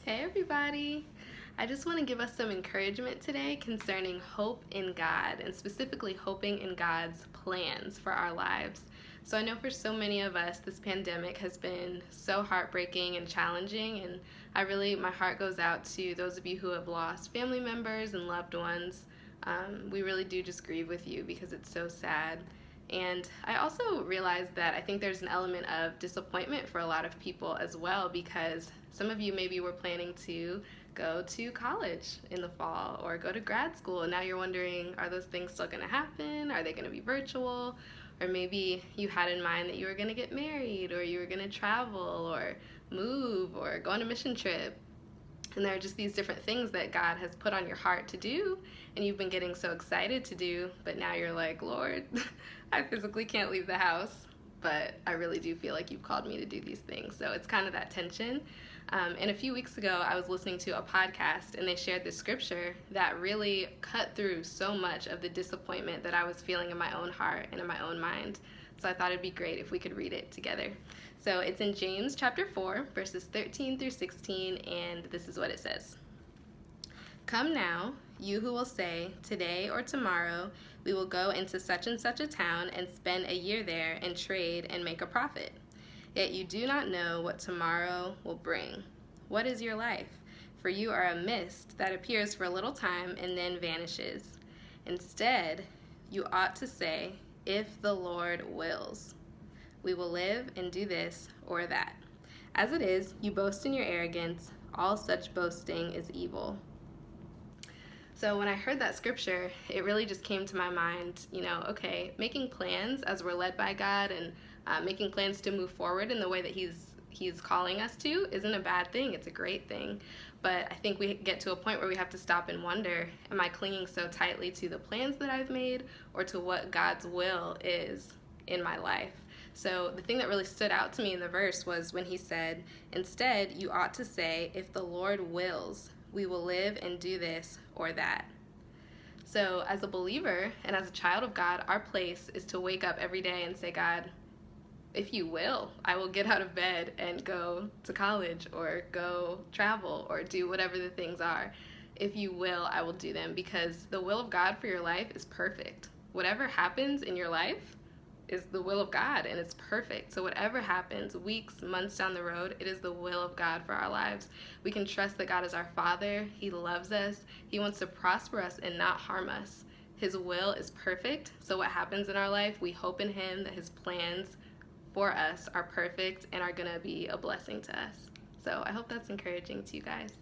Hey everybody! I just want to give us some encouragement today concerning hope in God and specifically hoping in God's plans for our lives. So I know for so many of us this pandemic has been so heartbreaking and challenging, and my heart goes out to those of you who have lost family members and loved ones. We really do just grieve with you because it's so sad. And I also realized that I think there's an element of disappointment for a lot of people as well, because some of you maybe were planning to go to college in the fall or go to grad school, and now you're wondering, are those things still going to happen? Are they going to be virtual? Or maybe you had in mind that you were going to get married, or you were going to travel or move or go on a mission trip. And there are just these different things that God has put on your heart to do, and you've been getting so excited to do, but now you're like, Lord, I physically can't leave the house, but I really do feel like you've called me to do these things. So it's kind of that tension. And a few weeks ago, I was listening to a podcast, and they shared this scripture that really cut through so much of the disappointment that I was feeling in my own heart and in my own mind. So I thought it'd be great if we could read it together. So it's in James chapter 4, verses 13 through 16, and this is what it says. Come now, you who will say, today or tomorrow, we will go into such and such a town and spend a year there and trade and make a profit. Yet you do not know what tomorrow will bring. What is your life? For you are a mist that appears for a little time and then vanishes. Instead, you ought to say, if the Lord wills, we will live and do this or that. As it is, you boast in your arrogance. All such boasting is evil. So when I heard that scripture, it really just came to my mind, okay, making plans as we're led by God and making plans to move forward in the way that He's calling us to isn't a bad thing. It's a great thing. But I think we get to a point where we have to stop and wonder, am I clinging so tightly to the plans that I've made or to what God's will is in my life? So the thing that really stood out to me in the verse was when he said, instead, you ought to say, if the Lord wills, we will live and do this or that. So as a believer and as a child of God, our place is to wake up every day and say, God, if you will, I will get out of bed and go to college or go travel or do whatever the things are. If you will, I will do them, because the will of God for your life is perfect. Whatever happens in your life is the will of God, and it's perfect. So whatever happens, weeks, months down the road, it is the will of God for our lives. We can trust that God is our Father. He loves us. He wants to prosper us and not harm us. His will is perfect. So what happens in our life, we hope in Him that His plans for us are perfect and are going to be a blessing to us. So I hope that's encouraging to you guys.